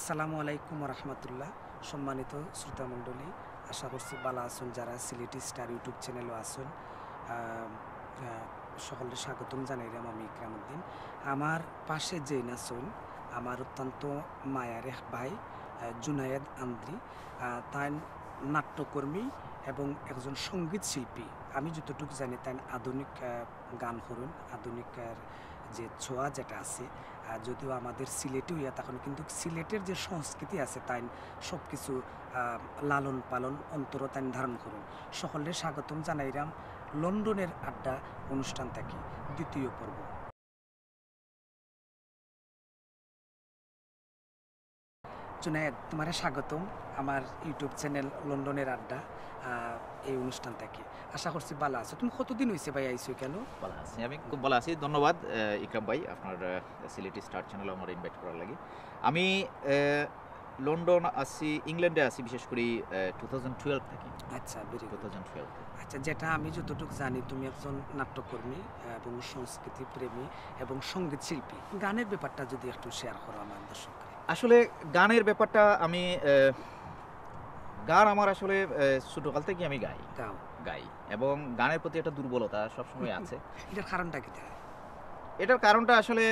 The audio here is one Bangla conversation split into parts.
আসসালামু আলাইকুম রহমতুল্লাহ। সম্মানিত শ্রোতামণ্ডলী, আশা করছি ভালো আছেন যারা সিলেটি স্টার ইউটিউব চ্যানেলও আছেন। সকলকে স্বাগতম জানাইলাম। আমি ইকরামউদ্দিন। আমার পাশে যে আছেন আমার অত্যন্ত মায়ার এক ভাই জুনায়েদ আন্দ্রি। তাই নাট্যকর্মী এবং একজন সঙ্গীত শিল্পী। আমি যতটুকু জানি তাই আধুনিক গান করুন, আধুনিক যে ছোঁয়া যেটা আছে, যদিও আমাদের সিলেটে হইয়া তখন কিন্তু সিলেটের যে সংস্কৃতি আছে তাই সব কিছু লালন পালন অন্তর তাই ধারণ করুন। সকলের স্বাগতম জানাইলাম লন্ডনের আড্ডা অনুষ্ঠান থেকে দ্বিতীয় পর্ব। জুনায়েদ, তোমার স্বাগতম আমার ইউটিউব চ্যানেল লন্ডনের আড্ডা এই অনুষ্ঠান থেকে। আশা করছি ভালো আছো। তুমি কতদিন হয়েছে ভাই আইছো? কেন ভালো আছি, আমি খুব ভালো আছি। ধন্যবাদ ইকরাম ভাই, আপনার সিলেটি স্টার চ্যানেল আমার ইনভাইট করার লাগে। আমি লন্ডন আছি, ইংল্যান্ডে আছি বিশেষ করে 2012 থেকে। আচ্ছা, ভেরি গুড। 2012। আচ্ছা, যেটা আমি যতটুকু জানি তুমি একজন নাট্যকর্মী এবং সংস্কৃতি প্রেমী এবং সঙ্গীত শিল্পী। গানের ব্যাপারটা যদি একটু শেয়ার করো আমার দর্শককে। আসলে গানের ব্যাপারটা আমি গান আমার আসলে ছোটকাল থেকে আমি গাই এবং গানের প্রতি একটা দুর্বলতা সবসময় আছে। এটার কারণটা কি? এটার কারণটা আসলে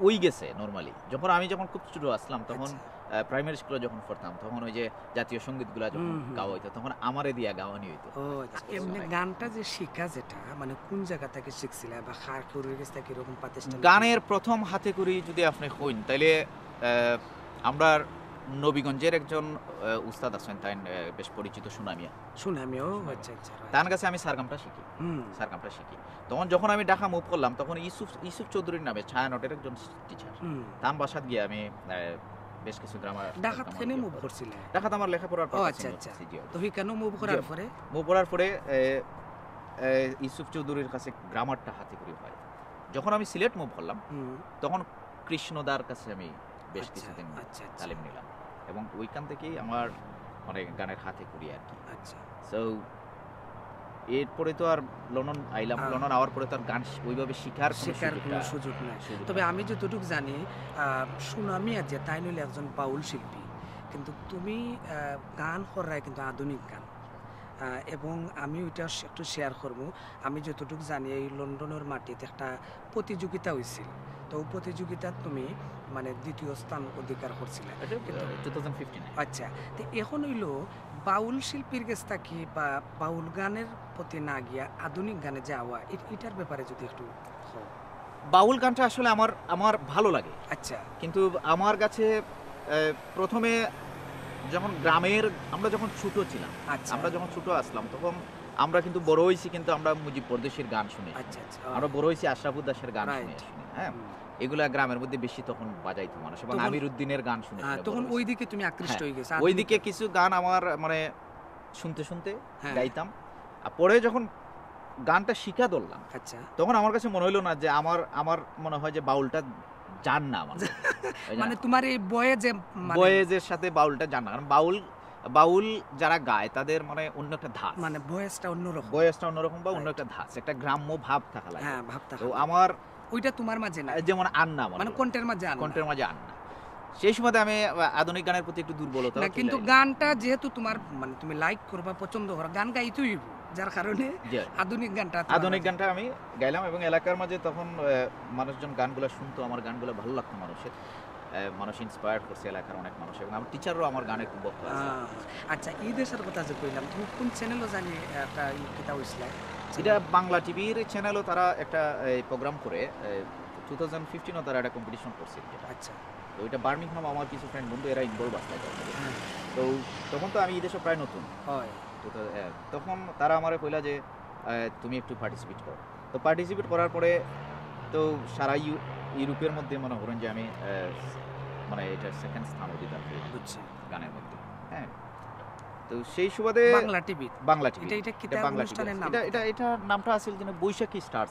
ওই গেছে নরমালি। যখন খুব ছোট আসলাম তখন প্রাইমারি স্কুলে যখন পড়তাম তখন ওই যে জাতীয় সঙ্গীতগুলো যখন গাওয়া হইতো তখন আমারে দিয়া গাওয়ানি হইতো। এমনি গানটা যে শিখা যেটা মানে কোন জায়গা থেকে শিখছিলে বা কার পরিবেশ থেকে এরকম প্রাতিষ্ঠানিক? গানের প্রথম হাতে করি যদি আপনি কইন তাইলে আমরা নবীগঞ্জের একজন উস্তাদ আছেন, তাই বেশ পরিচিত সুনামিও। আচ্ছা আচ্ছা। তার কাছে আমি সারগামটা শিখি। তখন যখন আমি ঢাকা মুভ করলাম তখন ইউসুফ চৌধুরীর নামে ছায়ানটের একজন টিচার, তার বাসাত গিয়ে আমি বেশ কিছু গ্রামার ঢাকাত কেন মুভ করছিলে? ঢাকাত আমার লেখাপড়ার পর। আচ্ছা আচ্ছা। তো কেন মুভ করার পরে ইউসুফ চৌধুরীর কাছে গ্রামারটা হাতে করি হয়। যখন আমি সিলেট মুভ করলাম তখন কৃষ্ণদার কাছে আমি বেশ কিছুদিন তালিম নিলাম এবং ওইখান থেকেই আমার অনেক গানের হাতে করি আর কি। আচ্ছা। সো এরপরে তো আর লন্ডন আইলাম, লন্ডন আওয়ার পরে তো আর গান ওইভাবে শেখার কোনো সুযোগ নেই। তবে আমি যতটুকু জানি সুনামি আছে তাই নইলে একজন বাউল শিল্পী, কিন্তু তুমি গান করায় কিন্তু আধুনিক গান। এবং আমি ওইটা একটু শেয়ার করব। আমি যতটুকু জানি এই লন্ডনের মাটিতে একটা প্রতিযোগিতা হয়েছিল, তো প্রতিযোগিতা তুমি মানে দ্বিতীয় স্থান অধিকার করছিলে 2015। আচ্ছা, তো এখন হইল বাউল শিল্পীর কাছ থাকি বা বাউল গানের প্রতি না গিয়া আধুনিক গানে যাওয়া, এটার ব্যাপারে যদি একটু। বাউল গানটা আসলে আমার ভালো লাগে। আচ্ছা, কিন্তু আমার কাছে প্রথমে যখন আমরা যখন ছোট ছিলাম, আমরা যখন ছোট আসলাম তখন আমরা কিন্তু বড় হয়েছি, কিন্তু আমরা মুজিব পরদেশির গান শুনি। আচ্ছা আচ্ছা। আমরা বড় হয়েছি আশরাফুদ্দাসের গান শুনি। হ্যাঁ, এগুলা গ্রামের মধ্যে বেশি তখন বাজাইতো মানুষ এবং আমির উদ্দিনের গান শুনে তখন ওইদিকে তুমি আকৃষ্ট হয়ে গেছো। ওইদিকে কিছু গান আমার মানে শুনতে গাইতাম। আর পরে যখন গানটা শিখা ধরলাম, আচ্ছা, তখন আমার কাছে মনে হইলো না যে আমার মনে হয় যে বাউলটা জান না আমার মানে তোমার এই বয়েজের সাথে বাউলটা জান না। কারণ বাউল যারা গায় তাদের মানে অন্য একটা ধাঁচ, মানে বয়েসটা অন্যরকম বা অন্য একটা ধাঁচ, একটা গ্রাম্য ভাব থাকা লাগে। হ্যাঁ, ভাব থাকা। তো আমার ওইটা তোমার মাঝে না, যেমন আন্না মানে কণ্ঠের মাঝে আন্না। সেই সময় আমি আধুনিক গানের প্রতি একটু দুর্বলতা না, কিন্তু গানটা যেহেতু তোমার মানে তুমি লাইক করবা, পছন্দ করো, গান গাইতেই যার কারণে আধুনিক গানটা আমি গাইলাম এবং এলাকার মাঝে তখন মানুষজন গানগুলো শুনতো, আমার গানগুলো ভালো লাগতো মানুষ ইন্সপায়ার করছে এলাকার অনেক মানুষ এবং আমার টিচারও আমার গানের খুব ভক্ত আছে। আচ্ছা, এই দেশের কথা যে কইলাম, তুমি কোন চ্যানেলও জানি একটা কিতা হইছিল? এটা বাংলা টিভির চ্যানেলও তারা একটা প্রোগ্রাম করে 2015 তারা একটা কম্পিটিশন করছে। আচ্ছা, তো ওইটা বার্মিংহাম, আমার কিছু ফ্রেন্ড বন্ধু এরা ইনভলভ আসলে। তো তখন তো আমি এই দেশে প্রায় নতুন হয়, তখন তারা আমার কইলা যে তুমি একটু পার্টিসিপেট করো। তো পার্টিসিপেট করার পরে তো সারা ইউরোপের মধ্যে মনে করেন যে আমি মানে এটা সেকেন্ড স্থান অধিকার পেয়েছি গানের মধ্যে। হ্যাঁ, তো সেই সুবাদে বাংলা টিভি এটা নামটা আছে যে বৈশাখী স্টার।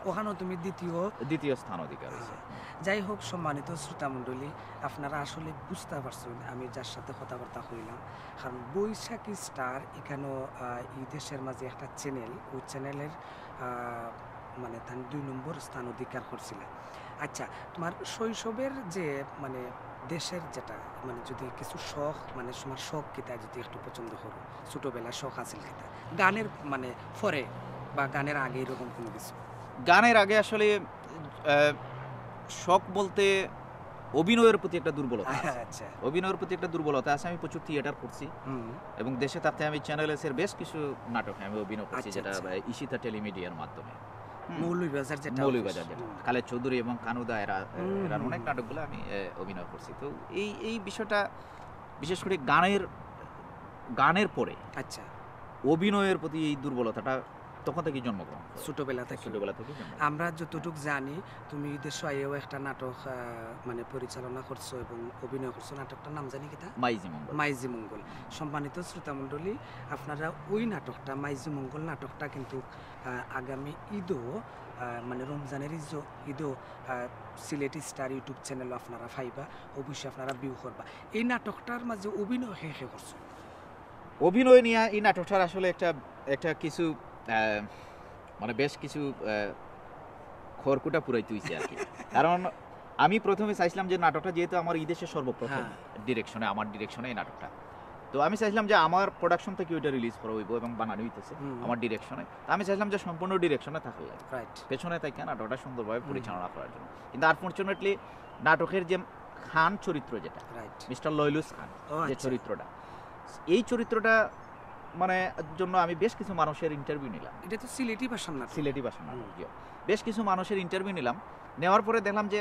ওখানেও তুমি দ্বিতীয় স্থান অধিকার হয়েছে। যাই হোক, সম্মানিত শ্রোতামণ্ডলী, আপনারা আসলে বুঝতে পারছেন আমি যার সাথে কথাবার্তা হইলাম, কারণ বৈশাখী স্টার এখানেও এই দেশের মাঝে একটা চ্যানেল, ওই চ্যানেলের মানে তার 2 নম্বর স্থান অধিকার করছিল। আচ্ছা, তোমার শৈশবের যে মানে দেশের যেটা মানে যদি কিছু শখ মানে তোমার শখ কিতা যদি একটু পছন্দ করো ছোটবেলার শখ আছিল কিতা গানের মানে পরে বা গানের আগে এরকম কোনো কিছু? গানের আগে আসলে শখ বলতে অভিনয়ের প্রতি একটা দুর্বলতা আছে। আচ্ছা, অভিনয়ের প্রতি একটা দুর্বলতা আছে। আমি প্রচুর থিয়েটার করছি এবং দেশে তাতে আমি চ্যানেল এসের বেশ কিছু নাটকে আমি অভিনয় করছি, আচ্ছা, যেটা আচ্ছা। ইশিতা টেলিমিডিয়ার মাধ্যমে। মৌলভীবাজার যেটা মৌলভীবাজার অফিস। যেটা খালেদ চৌধুরী এবং কানুদা এরা হুম। অনেক নাটকগুলো আমি অভিনয় করছি। তো এই বিষয়টা বিশেষ করে গানের পরে আচ্ছা, অভিনয়ের প্রতি এই দুর্বলতাটা তখন থেকেই জন্মগ্রহণ করে। ছোটবেলা থেকে ছোটবেলা থেকেই জন্মগ্রহণ। আমরা যতটুকু জানি তুমি দেশে আইও একটা নাটক মানে পরিচালনা করছো এবং অভিনয় করছো, নাটকটার নাম জানি কিতা? মাইজি মঙ্গল। মাইজি মঙ্গল। সম্মানিত শ্রোতামণ্ডলী, আপনারা ওই নাটকটা মাইজি মঙ্গল নাটকটা কিন্তু আগামী ঈদও মানে রমজানের ঈদও সিলেটি স্টার ইউটিউব চ্যানেলও আপনারা পাইবা, অবশ্যই আপনারা ভিউ করবা। এই নাটকটার মাঝে অভিনয় হে করছো? অভিনয় নিয়ে এই নাটকটার আসলে একটা কিছু মানে বেশ কিছু খড়কুটা পুরাইতে হইছে আর কি। কারণ আমি প্রথমে চাইছিলাম যে নাটকটা যেহেতু আমার এই দেশের সর্বপ্রথম আমার ডিরেকশনে এই নাটকটা, তো আমি চাইছিলাম যে আমার প্রোডাকশন থেকে ওইটা রিলিজ করা হইব এবং বানানো হইতেছে আমার ডিরেকশনে। আমি চাইছিলাম যে সম্পূর্ণ ডিরেকশনে থাকলে পেছনে তাই নাটকটা সুন্দরভাবে পরিচালনা করার জন্য। কিন্তু আনফরচুনেটলি নাটকের যে খান চরিত্র, যেটা মিস্টার লয়লুস খান যে চরিত্রটা, এই চরিত্রটা মানে জন্য আমি বেশ কিছু মানুষের ইন্টারভিউ নিলাম। এটা তো সিলেটি ভাষার নাটক। সিলেটি ভাষার নাটক। বেশ কিছু মানুষের ইন্টারভিউ নিলাম, নেওয়ার পরে দেখলাম যে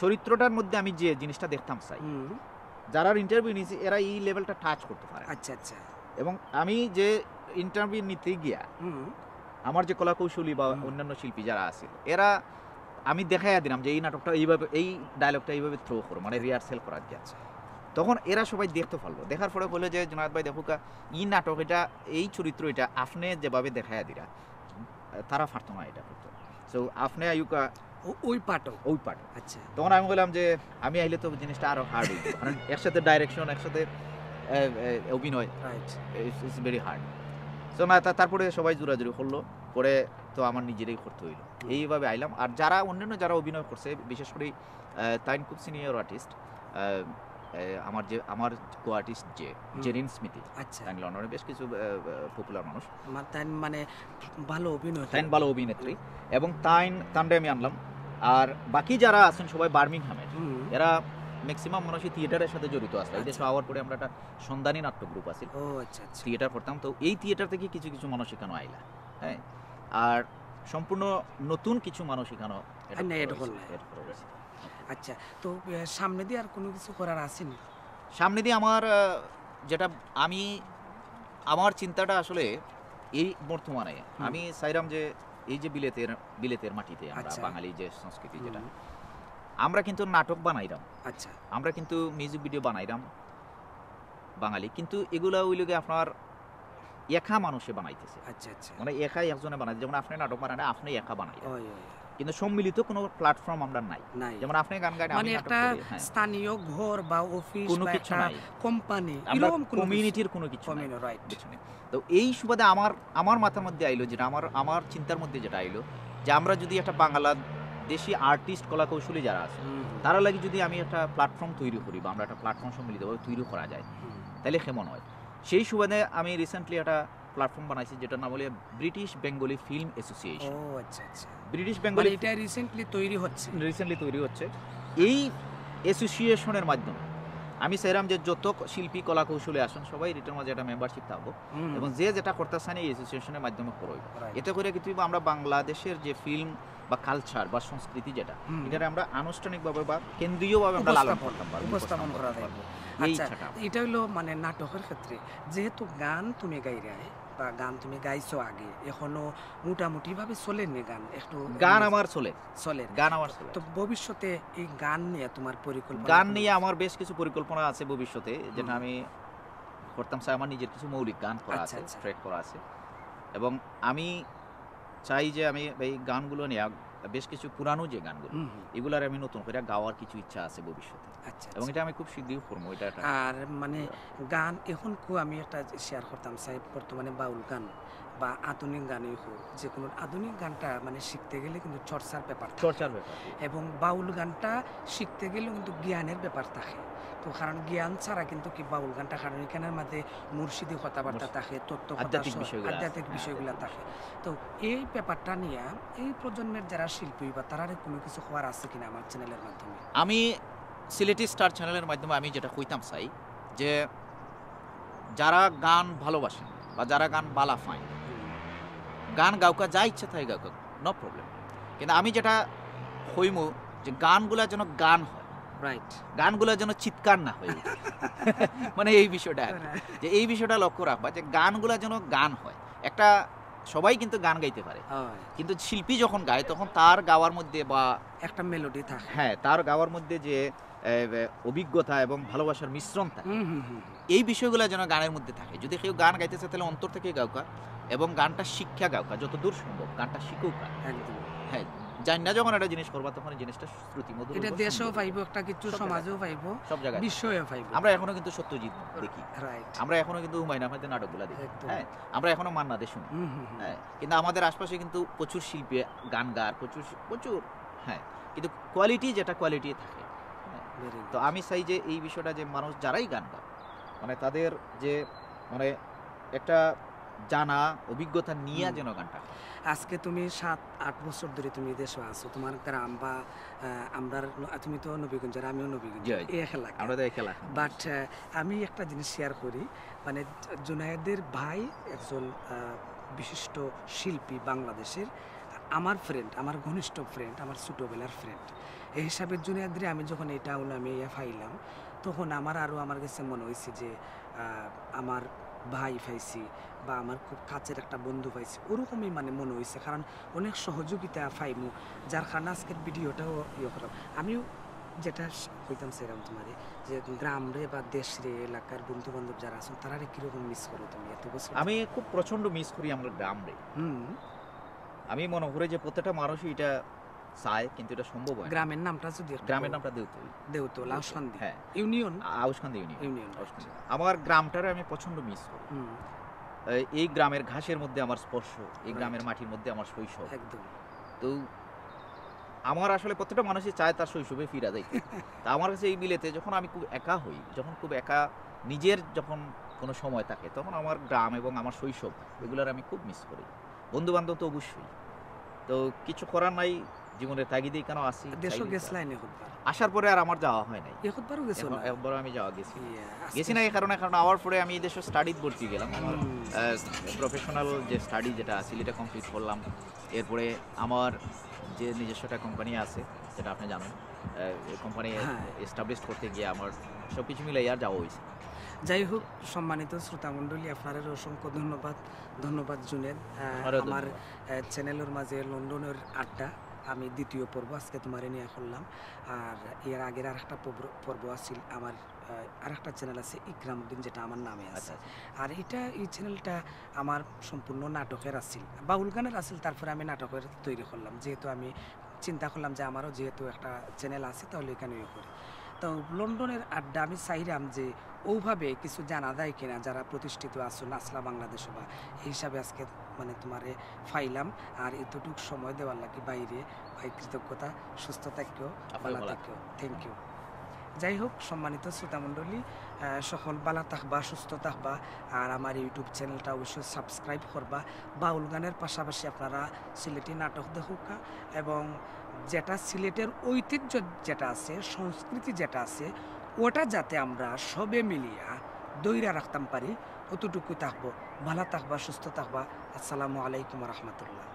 চরিত্রটার মধ্যে আমি যে জিনিসটা দেখতাম চাই, যারা ইন্টারভিউ নিয়েছি এরা এই লেভেলটা টাচ করতে পারে। আচ্ছা আচ্ছা। এবং আমি যে ইন্টারভিউ নিতে গিয়া আমার যে কলাকৌশলী বা অন্যান্য শিল্পী যারা আছে এরা আমি দেখাইয়া দিলাম যে এই নাটকটা এইভাবে, এই ডায়লগটা এইভাবে থ্রো করো, মানে রিহার্সেল করার গিয়েছে। তখন এরা সবাই দেখতে পারলো, দেখার পরে বলে যে জুনায়েদ ভাই দেখুকা এই নাটক এটা, এই চরিত্র এটা আপনি যেভাবে দেখাইয়া দিরা তারা পারতো না এটা করতো। সো আপনি আয়ুকা ওই পার্টও। আচ্ছা। তখন আমি বললাম যে আমি আইলে তো জিনিসটা আরো হার্ড হইবে, কারণ একসাথে ডাইরেকশন, একসাথে অভিনয়, ইটস ভেরি হার্ড। সো না, তারপরে সবাই জোরাজুরি করলো, পরে তো আমার নিজেরই করতে হইলো। এইভাবে আইলাম। আর যারা অন্যান্য যারা অভিনয় করছে, বিশেষ করে তাইন খুব সিনিয়র আর্টিস্ট, আমার কো আর্টিস্ট যে জেরিন স্মিথি, আচ্ছা, লন্ডনের বেশ কিছু পপুলার মানুষ, মানে ভালো অভিনয়, ভালো অভিনেত্রী, এবং তানরে আমি আনলাম। আর বাকি যারা আছেন সবাই বার্মিংহামের, এরা ম্যাক্সিমাম মানুষই থিয়েটারের সাথে জড়িত আছে। এই দেশে আওয়ার পরে আমরা একটা সন্ধানী নাট্য গ্রুপ আছে, থিয়েটার করতাম। তো এই থিয়েটার থেকে কিছু কিছু মানুষ এখানে আইলা, হ্যাঁ। আর সম্পূর্ণ নতুন কিছু মানুষ এখানে। আচ্ছা, তো সামনে দিয়ে আর কোনো কিছু করার আছে না? সামনে দিয়ে আমার যেটা আমার চিন্তাটা আসলে এই বর্তমানে আমি চাইলাম যে এই যে বিলেতের মাটিতে আমরা বাঙালি যে সংস্কৃতি, যেটা আমরা কিন্তু নাটক বানাইলাম, আচ্ছা, আমরা কিন্তু মিউজিক ভিডিও বানাইলাম বাঙালি, কিন্তু এগুলা ওইলগে আপনার একা মানুষে বানাইতেছে। আচ্ছা আচ্ছা, মানে একাই একজনে বানাই, যেমন আপনি নাটক বানান আপনি একা বানাই, কিন্তু সম্মিলিত কোনো প্ল্যাটফর্ম আমরা নাই। যেমন আপনি গান গান, মানে একটা স্থানীয় ঘর বা অফিস কোনো বা কিছু নাই, কোম্পানি, এরকম কমিউনিটির কোনো কিছু নাই। তো এই সুবাদে আমার মাথার মধ্যে আইলো, যেটা আমার চিন্তার মধ্যে যেটা আইলো, যে আমরা যদি একটা বাংলাদেশি আর্টিস্ট কলাকৌশলী যারা আছে তারা লাগি যদি আমি একটা প্ল্যাটফর্ম তৈরি করি, বা আমরা একটা প্ল্যাটফর্ম সম্মিলিতভাবে তৈরি করা যায়, তাহলে কেমন হয়। সেই সুবাদে আমি রিসেন্টলি একটা প্ল্যাটফর্ম বানাইছি, যেটার নাম বলে British Bengali film association. British Bengali, এটা রিসেন্টলি তৈরি হচ্ছে। এই অ্যাসোসিয়েশনের মাধ্যমে আমি চাইলাম যে যত শিল্পী কলাকৌশলী আসেন সবাই রিটার্ন মাঝে একটা মেম্বারশিপ থাকবো, এবং যে যেটা করতে চান এই অ্যাসোসিয়েশনের মাধ্যমে করব। এতে করে কিন্তু আমরা বাংলাদেশের যে ফিল্ম বা কালচার বা সংস্কৃতি, যেটা এটা আমরা আনুষ্ঠানিকভাবে বা কেন্দ্রীয়ভাবে আমরা লালন করতে পারবো, উপস্থাপন করা পারবো। এটা হলো মানে নাটকের ক্ষেত্রে, যেহেতু গান তুমি গাইরা বা গান তুমি গাইছো আগে, এখনো মোটামুটি ভাবে চলে নি গান? একটু গান আমার চলে। তো ভবিষ্যতে এই গান নিয়ে তোমার পরিকল্পনা? গান নিয়ে আমার বেশ কিছু পরিকল্পনা আছে ভবিষ্যতে, যেটা আমি করতাম চাই। আমার নিজের কিছু মৌলিক গান করা আছে, ট্র্যাক করা আছে, এবং আমি চাই যে আমি এই গানগুলো নিয়ে বেশ কিছু পুরানো যে গানগুলো, এগুলার আমি নতুন করে গাওয়ার কিছু ইচ্ছা আছে ভবিষ্যতে। এবং এটা আমি খুব শীঘ্রই করবো। আর মানে গান এখন আমি একটা শেয়ার করতাম চাই, বর্তমানে বাউল গান বা আধুনিক গানই হোক, যে কোনো আধুনিক গানটা মানে শিখতে গেলে কিন্তু চর্চার ব্যাপার থাকে। চর্চার ব্যাপার। এবং বাউল গানটা শিখতে গেলেও কিন্তু জ্ঞানের ব্যাপার থাকে। তো কারণ জ্ঞান ছাড়া কিন্তু কি বাউল গানটা, কারণ এখানের মধ্যে মুর্শিদি কথাবার্তা থাকে, তত্ত্ব কথা, আধ্যাত্মিক বিষয়গুলো থাকে। তো এই ব্যাপারটা নিয়ে এই প্রজন্মের যারা শিল্পী বা তারা কোনো কিছু হওয়ার আছে কিনা আমার চ্যানেলের মাধ্যমে? আমি সিলেটি স্টার চ্যানেলের মাধ্যমে আমি যেটা কইতাম চাই যে যারা গান ভালোবাসেন বা যারা গান বালা ফাইন, গান গাউকা যা ইচ্ছা তাই গাউকা, নো প্রবলেম। কিন্তু আমি যেটা হইমু যে গানগুলা যেন গান হয়, রাইট, গানগুলা যেন চিৎকার না হয় মানে এই বিষয়টা যে এই বিষয়টা লক্ষ্য রাখবা যে গানগুলা যেন গান হয়। একটা সবাই কিন্তু গান গাইতে পারে, কিন্তু শিল্পী যখন গায় তখন তার গাওয়ার মধ্যে বা একটা মেলোডি থাকে, হ্যাঁ তার গাওয়ার মধ্যে যে অভিজ্ঞতা এবং ভালোবাসার মিশ্রণ থাকে, এই বিষয়গুলো যেন গানের মধ্যে থাকে। যদি কেউ গান গাইতেছে তাহলে অন্তর থেকে গাউকা এবং গানটা শিক্ষা গাউকা, যত দূর সম্ভব গানটা শিখুকা। একদম, হ্যাঁ, জানি না যখন একটা জিনিস করবা তখন জিনিসটা শ্রুতি মধুর, এটা দেশেও পাইবো, একটা কিছু সমাজেও পাইবো, সব জায়গায় বিশ্বও পাইবো। আমরা এখনো কিন্তু সত্যজিৎ দেখি, রাইট, আমরা এখনো কিন্তু হুমায়ুন আহমেদের নাটকগুলো দেখি, হ্যাঁ আমরা এখনো মান্না দে শুনি, হ্যাঁ কিন্তু আমাদের আশপাশে কিন্তু প্রচুর শিল্পী গান গায়, প্রচুর হ্যাঁ, কিন্তু কোয়ালিটি যেটা কোয়ালিটি থাকে। তো আমি চাই যে এই বিষয়টা যে মানুষ যারাই গান গায় মানে তাদের যে মানে একটা জানা অভিজ্ঞতা নিয়ে যেন গানটা। আজকে তুমি 7-8 বছর ধরে তুমি দেশে আছো, তোমার গ্রাম বা আমরা, তুমি তো নবীগঞ্জের, আমিও নবীগঞ্জ, এই খেলা আমরা তো এই খেলা। বাট আমি একটা জিনিস শেয়ার করি, মানে জুনায়েদের ভাই একজন বিশিষ্ট শিল্পী বাংলাদেশের, আমার ফ্রেন্ড, আমার ঘনিষ্ঠ ফ্রেন্ড, আমার ছোটোবেলার ফ্রেন্ড। এই হিসাবে জুনায়েদরে আমি যখন এই টাউনে আমি ফাইলাম তখন আমার কাছে মনে হয়েছে যে আমার ভাই পাইছি বা আমার খুব কাছের একটা বন্ধু পাইছি, ওরকমই মানে মনে হয়েছে। কারণ অনেক সহযোগিতা পাইমু, যার কারণে আজকের ভিডিওটাও করলাম। আমিও যেটা কইতাম সেরকম তোমারে যে গ্রাম রে বা দেশ রে, এলাকার বন্ধু বান্ধব যারা আছেন তারা কিরকম মিস করো তুমি এত বছর? আমি খুব প্রচন্ড মিস করি আমার গ্রাম রে। আমি মনে করি যে প্রত্যেকটা মানুষই এটা চায়, কিন্তু এটা সম্ভব হয়। গ্রামের নামটা যদি, গ্রামের নামটা দেউতল আউশকান্দি, হ্যাঁ ইউনিয়ন, আউশকান্দি ইউনিয়ন। আমার গ্রামটারে আমি প্রচন্ড মিস করি। এই গ্রামের ঘাসের মধ্যে আমার স্পর্শ, এই গ্রামের মাটির মধ্যে আমার শৈশব। একদম। তো আমার আসলে প্রত্যেকটা মানুষই চায় তার শৈশবে ফিরে যাইতে। তা আমার কাছে এই মিলেতে যখন আমি খুব একা হই, যখন খুব একা নিজের যখন কোনো সময় থাকে, তখন আমার গ্রাম এবং আমার শৈশব এগুলোর আমি খুব মিস করি। বন্ধু বান্ধব তো অবশ্যই, তো কিছু করার নাই, জীবনের তাগিদেই কেন আসি। আসার পরে আর আমার যাওয়া হয় নাই, একবারও আমি গেছি না। এই কারণে আওয়ার পরে আমি এই দেশে স্টাডিতে ভর্তি গেলাম। আমার প্রফেশনাল যে স্টাডি যেটা আছে এটা কমপ্লিট করলাম। এরপরে আমার যে নিজস্ব একটা কোম্পানি আছে, যেটা আপনি জানেন, কোম্পানি এস্টাবলিশ করতে গিয়ে আমার সব কিছু মিলে আর যাওয়া হয়েছে। যাই হোক, সম্মানিত শ্রোতামণ্ডলী, আপনাদের অসংখ্য ধন্যবাদ জুনেদ। আমার চ্যানেলের মাঝে লন্ডনের আড্ডা, আমি দ্বিতীয় পর্ব আজকে তোমার নিয়ে করলাম। আর এর আগের আর একটা পর্ব আছিল আমার আর একটা চ্যানেল আছে ইকরামউদ্দিন, যেটা আমার নামে আছে। আর এই চ্যানেলটা আমার সম্পূর্ণ নাটকের আছিল, বাউল গানের আছিল। তারপরে আমি নাটকের তৈরি করলাম, যেহেতু আমি চিন্তা করলাম যে আমারও যেহেতু একটা চ্যানেল আছে তাহলে এখানেও করি। তো লন্ডনের আড্ডা আমি চাইলাম যে ওইভাবে কিছু জানা যায় কিনা যারা প্রতিষ্ঠিত আছো নাসলা বাংলাদেশ বা এই হিসাবে আজকে মানে তোমারে ফাইলাম। আর এতটুকু সময় দেওয়ার লাগে বাইরে ভাই, কৃতজ্ঞতা, সুস্থ থাকো, ভালো থাকো, থ্যাংক ইউ। যাই হোক, সম্মানিত শ্রোতামণ্ডলী, সকল ভালো থাকবা, সুস্থ থাকবা। আর আমার ইউটিউব চ্যানেলটা অবশ্যই সাবস্ক্রাইব করবা। বাউল গানের পাশাপাশি আপনারা সিলেটি নাটক দেখুকা, এবং যেটা সিলেটের ঐতিহ্য যেটা আছে, সংস্কৃতি যেটা আছে, ওটা যাতে আমরা সবে মিলিয়া দইরা রাখতাম পারি, অতটুকু থাকবো। ভালো থাকবা, সুস্থ থাকবা। আসসালামু আলাইকুম রহমতুল্লাহ।